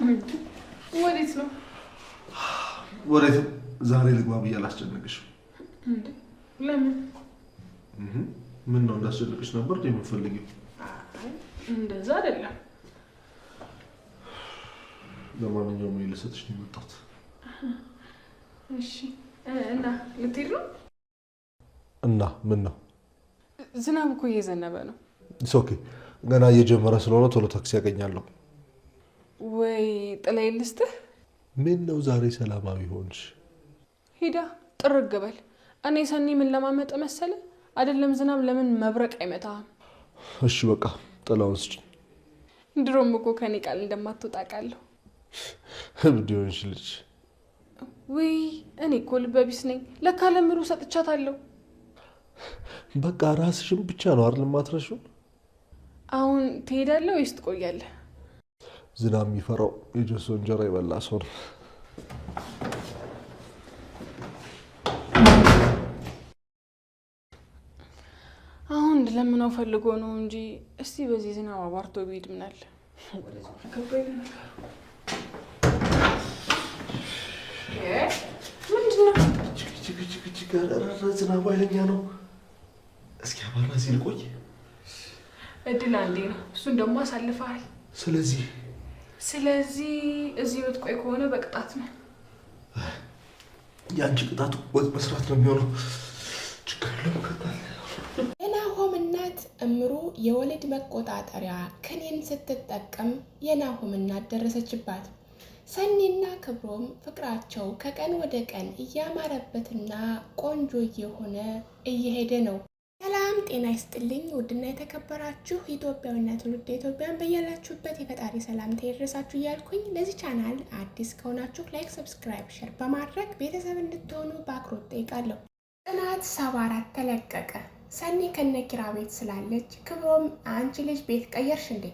ወዴት ነው? ወዴት ዛሬ ልግባ ብዬ አላስጨነቅሽም እንዴ? ለምን? ምን ነው እንዳስጨነቅሽ ነበር የምትፈልጊው? አይ እንደዛ አይደለም። ለማንኛውም ልሰጥሽ ነው የመጣሁት። እሺ እና ልትሄድ ነው? እና ምን ነው? ዝናብ እኮ እየዘነበ ነው። ኦኬ ገና እየጀመረ ስለሆነ ቶሎ ታክሲ ያገኛለሁ። ወይ ጥላይ ልስጥህ? ምን ነው ዛሬ ሰላማዊ ሆንሽ? ሂዳ ጥርግ በል። እኔ ሰኒ ምን ለማመጥ መሰለ አይደለም ዝናብ ለምን መብረቅ አይመታም? እሺ በቃ ጥላውን ስጭኝ። ድሮም እኮ ከኔ ቃል እንደማትወጣ ቃለሁ። እብድ ሆንሽ ልጅ። ወይ እኔ እኮ ልበቢስ ነኝ። ለካ ለምሩ ሰጥቻታለሁ። በቃ ራስሽን ብቻ ነው አይደል የማትረሺው? አሁን ትሄዳለህ ወይስ ትቆያለህ? ዝናብ የሚፈራው የጀሶ እንጀራ ይበላ ሰው ነው። አሁን ለምነው ፈልጎ ነው እንጂ እስቲ በዚህ ዝናብ አባርቶ ቢሄድ ምን አለ? ምንድነው? ዝናቡ ኃይለኛ ነው። እስኪ አባራ ሲል ቆይ። እድል አንዴ ነው፣ እሱን ደግሞ አሳልፈሃል። ስለዚህ እዚህ ብትቆይ ከሆነ በቅጣት ነው። የአንቺ ቅጣቱ ወጥ መስራት ነው የሚሆነው። ችግር የለም። የናሆም እናት እምሩ የወሊድ መቆጣጠሪያ ክኒን ስትጠቀም የናሆም እናት ደረሰችባት። ሰኒና ክብሮም ፍቅራቸው ከቀን ወደ ቀን እያማረበትና ቆንጆ እየሆነ እየሄደ ነው። ሰላም ጤና ይስጥልኝ። ውድና የተከበራችሁ ኢትዮጵያዊና ትውልደ ኢትዮጵያን በያላችሁበት የፈጣሪ ሰላምታ ይድረሳችሁ እያልኩኝ ለዚህ ቻናል አዲስ ከሆናችሁ ላይክ፣ ሰብስክራይብ፣ ሼር በማድረግ ቤተሰብ እንድትሆኑ በአክብሮት ጠይቃለሁ። ጽናት 74 ተለቀቀ። ሰኒ ከነኪራ ቤት ስላለች ክብሮም አንቺ ልጅ ቤት ቀየርሽ እንዴ?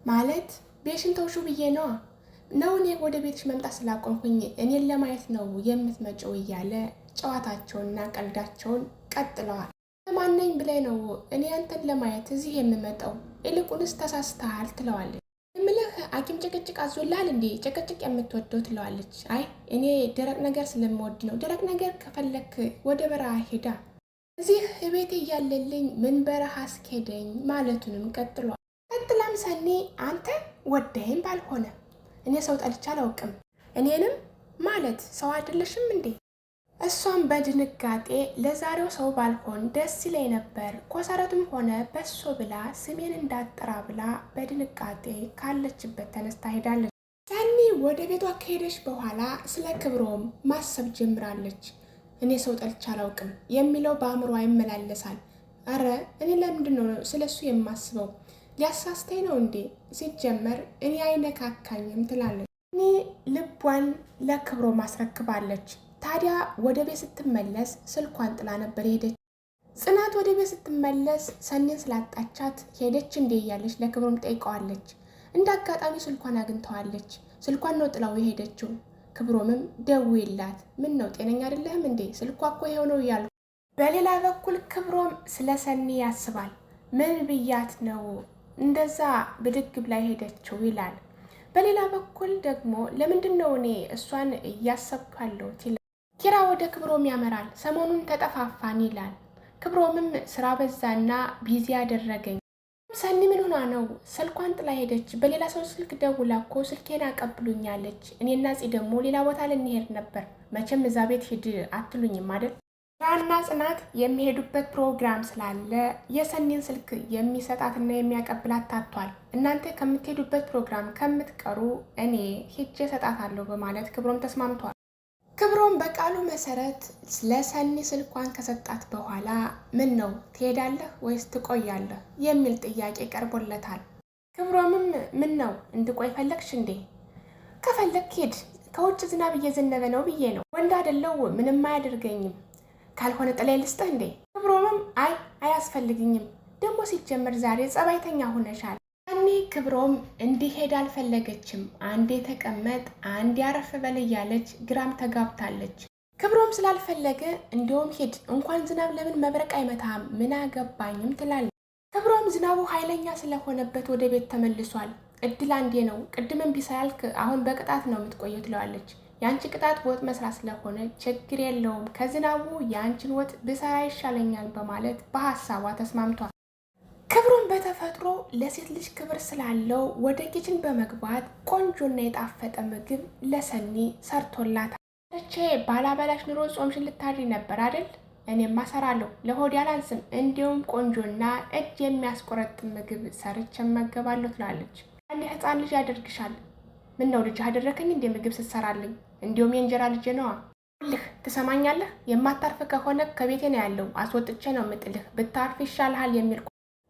ማለት ቤትሽን ተውሹ ብዬ ነዋ ነው እኔ ወደ ቤትሽ መምጣት ስላቆምኩኝ እኔን ለማየት ነው የምትመጪው እያለ ጨዋታቸውንና ቀልዳቸውን ቀጥለዋል። ለማንኝ ብለህ ነው እኔ አንተን ለማየት እዚህ የምመጣው? ይልቁንስ ተሳስተሃል ትለዋለች። እምልህ ሐኪም ጭቅጭቅ አዞልሃል እንዴ? ጭቅጭቅ የምትወደው ትለዋለች። አይ እኔ ደረቅ ነገር ስለምወድ ነው። ደረቅ ነገር ከፈለክ ወደ በረሃ ሄዳ፣ እዚህ ቤቴ እያለልኝ ምን በረሃ አስኬደኝ ማለቱንም ቀጥሏል። ቀጥላም ሰኒ አንተ ወደህም ባልሆነ እኔ ሰው ጠልቻ አላውቅም፣ እኔንም ማለት ሰው አይደለሽም እንዴ? እሷም በድንጋጤ ለዛሬው ሰው ባልሆን ደስ ይለኝ ነበር፣ ኮሰረቱም ሆነ በሶ ብላ ስሜን እንዳጠራ ብላ በድንጋጤ ካለችበት ተነስታ ሄዳለች። ሰኒ ወደ ቤቷ ከሄደች በኋላ ስለ ክብሮም ማሰብ ጀምራለች። እኔ ሰው ጠልቻ አላውቅም የሚለው በአእምሯ ይመላለሳል። አረ እኔ ለምንድን ነው ስለሱ የማስበው? ሊያሳስተኝ ነው እንዴ? ሲጀመር እኔ አይነካካኝም ትላለች። እኔ ልቧን ለክብሮም አስረክባለች። ታዲያ ወደ ቤት ስትመለስ ስልኳን ጥላ ነበር ሄደች። ጽናት ወደ ቤት ስትመለስ ሰኒን ስላጣቻት ሄደች እንዴ እያለች ለክብሮም ጠይቀዋለች። እንደ አጋጣሚ ስልኳን አግኝተዋለች። ስልኳን ነው ጥላው የሄደችው። ክብሮምም ደውይላት፣ ምን ነው ጤነኛ አይደለህም እንዴ? ስልኳ እኮ ይሄው ነው እያሉ። በሌላ በኩል ክብሮም ስለ ሰኒ ያስባል። ምን ብያት ነው እንደዛ ብድግ ብላ ሄደችው ይላል። በሌላ በኩል ደግሞ ለምንድን ነው እኔ እሷን እያሰብካለሁ ይላል። ኪራ ወደ ክብሮም ያመራል። ሰሞኑን ተጠፋፋን ይላል። ክብሮምም ስራ በዛና ቢዚ ያደረገኝ። ሰኒ ምን ሆና ነው ስልኳን ጥላ ሄደች? በሌላ ሰው ስልክ ደውላ እኮ ስልኬን አቀብሉኛለች። እኔና ጽ ደግሞ ሌላ ቦታ ልንሄድ ነበር። መቼም እዛ ቤት ሂድ አትሉኝም አይደል? ኪራና ጽናት የሚሄዱበት ፕሮግራም ስላለ የሰኒን ስልክ የሚሰጣትና የሚያቀብላት ታቷል። እናንተ ከምትሄዱበት ፕሮግራም ከምትቀሩ እኔ ሂጄ ሰጣታለሁ በማለት ክብሮም ተስማምቷል። ክብሮም በቃሉ መሰረት ለሰኒ ስልኳን ከሰጣት በኋላ ምን ነው ትሄዳለህ ወይስ ትቆያለህ የሚል ጥያቄ ቀርቦለታል። ክብሮምም ምን ነው እንድቆይ ፈለግሽ እንዴ? ከፈለግ ሂድ፣ ከውጭ ዝናብ እየዘነበ ነው ብዬ ነው። ወንድ አይደለው ምንም አያደርገኝም። ካልሆነ ጥላይ ልስጥህ እንዴ? ክብሮምም አይ አያስፈልግኝም፣ ደግሞ ሲጀምር ዛሬ ጸባይተኛ ሆነሻል። ያኔ ክብሮም እንዲሄድ አልፈለገችም። አንዴ ተቀመጥ አንዴ አረፍ በል እያለች ግራም ተጋብታለች። ክብሮም ስላልፈለገ እንደውም ሂድ፣ እንኳን ዝናብ ለምን መብረቅ አይመታም ምን አገባኝም ትላለች። ክብሮም ዝናቡ ኃይለኛ ስለሆነበት ወደ ቤት ተመልሷል። እድል አንዴ ነው። ቅድምም ቢሳያልክ አሁን በቅጣት ነው የምትቆየው ትለዋለች። የአንቺ ቅጣት ወጥ መስራት ስለሆነ ችግር የለውም፣ ከዝናቡ የአንቺን ወጥ ብሰራ ይሻለኛል በማለት በሀሳቧ ተስማምቷል። ክብሮም በተፈጥሮ ለሴት ልጅ ክብር ስላለው ወደ ኪችን በመግባት ቆንጆና የጣፈጠ ምግብ ለሰኒ ሰርቶላታል። ባላበላሽ ኑሮ ጾምሽን ልታድሪ ነበር አይደል? እኔማ እሰራለሁ፣ ለሆድ ያላንስም፣ እንዲሁም ቆንጆና እጅ የሚያስቆረጥም ምግብ ሰርቼ እመገባለሁ ትላለች። አንድ ህፃን ልጅ ያደርግሻል። ምን ነው ልጅ አደረከኝ እንደ ምግብ ስትሰራልኝ? እንዲሁም የእንጀራ ልጅ ነዋ። ልህ ትሰማኛለህ? የማታርፍ ከሆነ ከቤቴ ነው ያለው፣ አስወጥቼ ነው ምጥልህ፣ ብታርፍ ይሻልሃል የሚል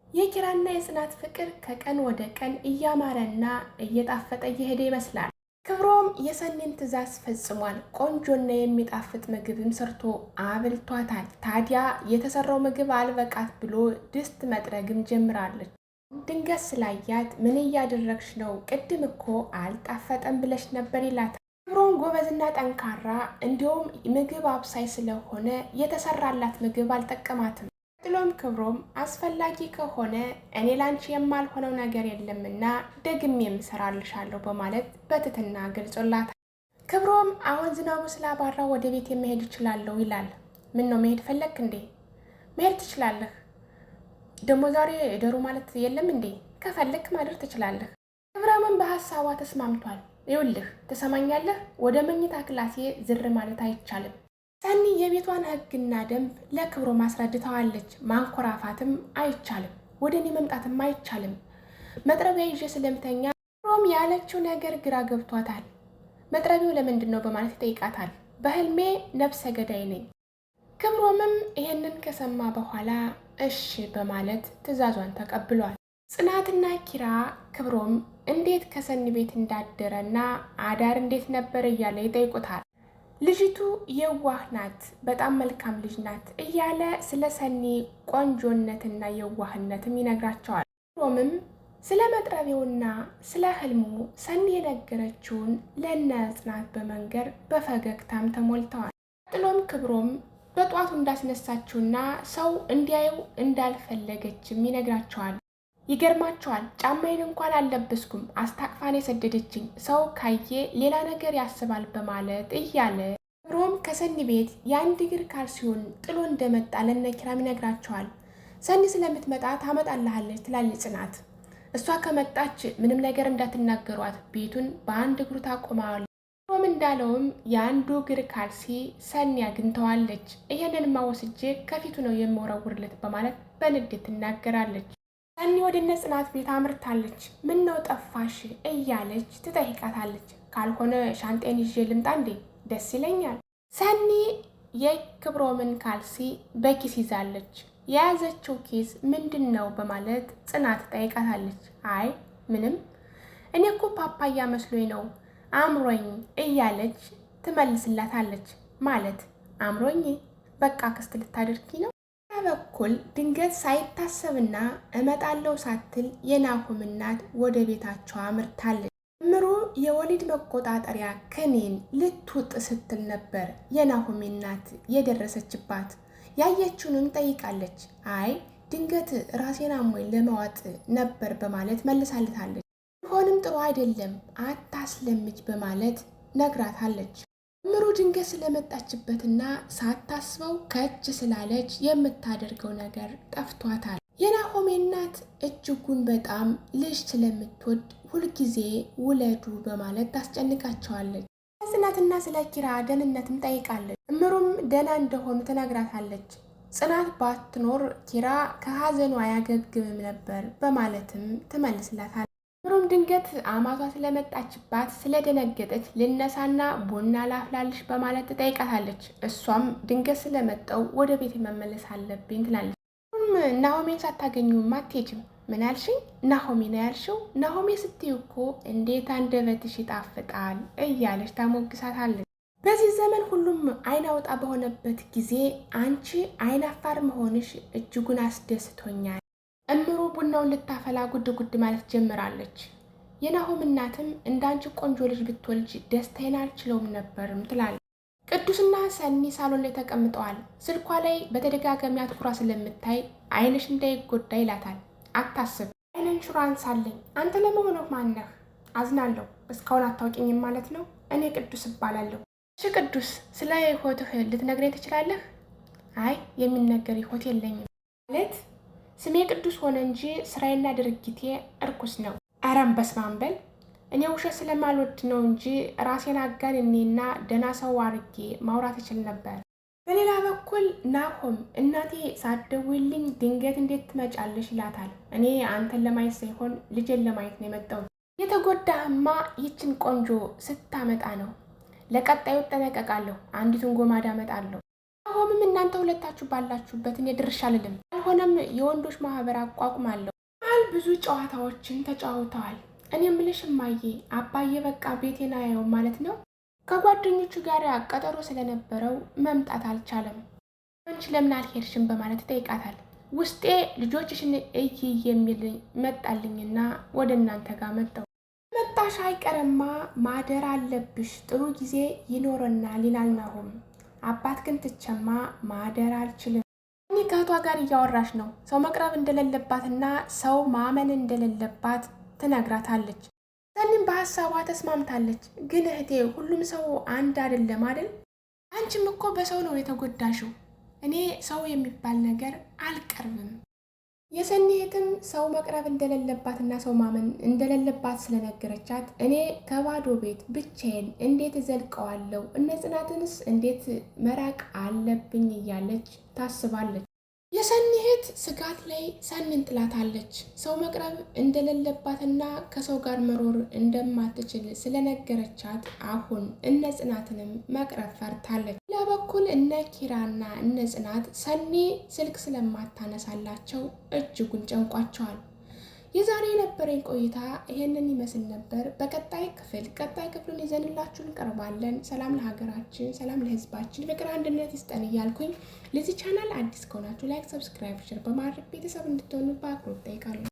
የኪራና የጽናት ፍቅር ከቀን ወደ ቀን እያማረና እየጣፈጠ እየሄደ ይመስላል። ክብሮም የሰኒን ትዕዛዝ ፈጽሟል። ቆንጆና የሚጣፍጥ ምግብም ሰርቶ አብልቷታል። ታዲያ የተሰራው ምግብ አልበቃት ብሎ ድስት መጥረግም ጀምራለች። ድንገት ስላያት ምን እያደረግሽ ነው? ቅድም እኮ አልጣፈጠም ብለሽ ነበር ይላታል። ክብሮም ጎበዝና ጠንካራ እንዲሁም ምግብ አብሳይ ስለሆነ የተሰራላት ምግብ አልጠቀማትም። ጥሎም ክብሮም አስፈላጊ ከሆነ እኔ ላንቺ የማልሆነው ነገር የለምና ደግሜ የምሰራልሻለሁ በማለት በትትና ገልጾላታል። ክብሮም አሁን ዝናቡ ስላባራ ወደ ቤት መሄድ እችላለሁ ይላል። ምን ነው መሄድ ፈለግክ እንዴ? መሄድ ትችላለህ። ደግሞ ዛሬ ደሩ ማለት የለም እንዴ? ከፈለክ ማደር ትችላለህ። ክብሮምም በሀሳቧ ተስማምቷል። ይኸውልህ ትሰማኛለህ፣ ወደ መኝታ ክላሴ ዝር ማለት አይቻልም። ሰኒ የቤቷን ሕግና ደንብ ለክብሮም አስረድተዋለች። ማንኮራፋትም አይቻልም፣ ወደ እኔ መምጣትም አይቻልም። መጥረቢያ ይዤ ስለምተኛ ክብሮም ያለችው ነገር ግራ ገብቷታል። መጥረቢያው ለምንድን ነው በማለት ይጠይቃታል። በህልሜ ነፍሰ ገዳይ ነኝ። ክብሮምም ይሄንን ከሰማ በኋላ እሺ በማለት ትዕዛዟን ተቀብሏል። ጽናትና ኪራ ክብሮም እንዴት ከሰኒ ቤት እንዳደረና አዳር እንዴት ነበር እያለ ይጠይቁታል። ልጅቱ የዋህ ናት፣ በጣም መልካም ልጅ ናት እያለ ስለ ሰኒ ቆንጆነትና የዋህነትም ይነግራቸዋል። ክብሮምም ስለ መጥረቢያውና ስለ ህልሙ ሰኒ የነገረችውን ለእነ ጽናት በመንገር በፈገግታም ተሞልተዋል። ጥሎም ክብሮም በጧቱ እንዳስነሳችውና ሰው እንዲያየው እንዳልፈለገችም ይነግራቸዋል። ይገርማቸዋል። ጫማዬን እንኳን አልለበስኩም፣ አስታቅፋን የሰደደችኝ፣ ሰው ካየ ሌላ ነገር ያስባል በማለት እያለ ክብሮም ከሰኒ ቤት የአንድ እግር ካልሲውን ጥሎ እንደመጣ ለነ ኪራም ይነግራቸዋል። ሰኒ ስለምትመጣ ታመጣልሃለች ትላለች ጽናት። እሷ ከመጣች ምንም ነገር እንዳትናገሯት፣ ቤቱን በአንድ እግሩ ታቆማዋል። ክብሮም እንዳለውም የአንዱ እግር ካልሲ ሰኒ አግኝተዋለች። ይሄንንማ ወስጄ ከፊቱ ነው የምወረውርለት በማለት በንዴት ትናገራለች። ሰኒ ወደ እነ ጽናት ቤት አምርታለች። ምን ነው ጠፋሽ እያለች ትጠይቃታለች። ካልሆነ ሻንጤን ይዤ ልምጣ እንዴ? ደስ ይለኛል። ሰኒ የክብሮምን ካልሲ በኪስ ይዛለች። የያዘችው ኪስ ምንድን ነው በማለት ጽናት ጠይቃታለች። አይ ምንም፣ እኔ እኮ ፓፓያ መስሎኝ ነው አምሮኝ እያለች ትመልስላታለች። ማለት አምሮኝ? በቃ ክስት ልታደርጊ ነው? በኩል ድንገት ሳይታሰብና እመጣለው ሳትል የናሆም እናት ወደ ቤታቸው አምርታለች። እምሩ የወሊድ መቆጣጠሪያ ክኒን ልትውጥ ስትል ነበር የናሆም እናት የደረሰችባት። ያየችውንም ጠይቃለች። አይ ድንገት ራሴን አሞኝ ለማዋጥ ነበር በማለት መልሳልታለች። ሆንም ጥሩ አይደለም አታስለምጅ በማለት ነግራታለች። እምሩ ድንገት ስለመጣችበትና ሳታስበው ከእጅ ስላለች የምታደርገው ነገር ጠፍቷታል። የናሆሜ እናት እጅጉን በጣም ልጅ ስለምትወድ ሁልጊዜ ውለዱ በማለት ታስጨንቃቸዋለች። ጽናትና ስለ ኪራ ደህንነትም ጠይቃለች። እምሩም ደህና እንደሆኑ ትነግራታለች። ጽናት ባትኖር ኪራ ከሀዘኑ አያገግምም ነበር በማለትም ትመልስላታለች። እምሩም ድንገት አማቷ ስለመጣችባት ስለደነገጠች ልነሳና ቡና ላፍላልሽ በማለት ትጠይቃታለች። እሷም ድንገት ስለመጣው ወደ ቤት መመለስ አለብኝ ትላለች። ናሆሜን ሳታገኙም አትሄጂም? ምን አልሽኝ? ናሆሜ ነው ያልሽው? ናሆሜ ስትይ እኮ እንዴት አንደበትሽ ይጣፍጣል እያለች ታሞግሳታለች። በዚህ ዘመን ሁሉም አይን አውጣ በሆነበት ጊዜ አንቺ አይን አፋር መሆንሽ እጅጉን አስደስቶኛል። እምሩ ቡናውን ልታፈላ ጉድ ጉድ ማለት ጀምራለች። የናሆም እናትም እንዳንቺ ቆንጆ ልጅ ብትወልጅ ደስታዬን አልችለውም ነበርም ትላለች። ቅዱስና ሰኒ ሳሎን ላይ ተቀምጠዋል። ስልኳ ላይ በተደጋጋሚ አትኩራ ስለምታይ አይንሽ እንዳይጎዳ ይላታል። አታስብ፣ ኢንሹራንስ አለኝ። አንተ ለመሆኑ ማን ነህ? አዝናለሁ፣ እስካሁን አታውቂኝም ማለት ነው። እኔ ቅዱስ እባላለሁ። እሺ ቅዱስ፣ ስለ ህይወትህ ልትነግረኝ ትችላለህ? አይ የሚነገር ህይወት የለኝም። ማለት ስሜ ቅዱስ ሆነ እንጂ ስራዬና ድርጊቴ እርኩስ ነው። አረም በስመ አብ በል። እኔ ውሸት ስለማልወድ ነው እንጂ ራሴን አጋንኔና ደህና ሰው አድርጌ ማውራት እችል ነበር። በሌላ በኩል ናሆም እናቴ ሳትደውይልኝ ድንገት እንዴት ትመጫለሽ ይላታል። እኔ አንተን ለማየት ሳይሆን ልጄን ለማየት ነው የመጣሁት። የተጎዳህማ ይችን ቆንጆ ስታመጣ ነው። ለቀጣዩ እጠነቀቃለሁ። አንዲቱን ጎማዳ አመጣለሁ። ናሆምም እናንተ ሁለታችሁ ባላችሁበት እኔ ድርሻ አልልም፣ አልሆነም የወንዶች ማህበር አቋቁማለሁ። ብዙ ጨዋታዎችን ተጫውተዋል። እኔ የምልሽ እማዬ፣ አባዬ በቃ ቤቴን አያየውም ማለት ነው? ከጓደኞቹ ጋር ቀጠሮ ስለነበረው መምጣት አልቻለም። አንቺ ለምን አልሄድሽም በማለት ይጠይቃታል። ውስጤ ልጆችሽን እይ የሚል መጣልኝና ወደ እናንተ ጋር መጣሁ። መጣሽ አይቀርማ ማደር አለብሽ፣ ጥሩ ጊዜ ይኖረናል ይላል ናሆም። አባት ግን ትቸማ ማደር አልችልም። እኔ ከእህቷ ጋር እያወራሽ ነው። ሰው መቅረብ እንደሌለባትና ሰው ማመን እንደሌለባት ትነግራታለች። ሰኒም በሀሳቧ ተስማምታለች። ግን እህቴ ሁሉም ሰው አንድ አይደለም አይደል? አንቺም እኮ በሰው ነው የተጎዳሽው። እኔ ሰው የሚባል ነገር አልቀርብም። የሰኒ እህትም ሰው መቅረብ እንደሌለባትና ሰው ማመን እንደሌለባት ስለነገረቻት እኔ ከባዶ ቤት ብቻዬን እንዴት እዘልቀዋለሁ፣ እነ ጽናትንስ እንዴት መራቅ አለብኝ እያለች ታስባለች። የሰኒ እህት ስጋት ላይ ሰኒን ጥላታለች። ሰው መቅረብ እንደሌለባትና ከሰው ጋር መኖር እንደማትችል ስለነገረቻት አሁን እነ ጽናትንም መቅረብ ፈርታለች። ለበኩል እነ ኪራና እነ ጽናት ሰኒ ስልክ ስለማታነሳላቸው እጅጉን ጨንቋቸዋል። የዛሬ የነበረኝ ቆይታ ይሄንን ይመስል ነበር። ቀጣይ ክፍሉን ይዘንላችሁ እንቀርባለን። ሰላም ለሀገራችን፣ ሰላም ለሕዝባችን፣ ፍቅር አንድነት ይስጠን እያልኩኝ ለዚህ ቻናል አዲስ ከሆናችሁ ላይክ፣ ሰብስክራይብ፣ ሼር በማድረግ ቤተሰብ እንድትሆኑ በአክብሮት እጠይቃለሁ።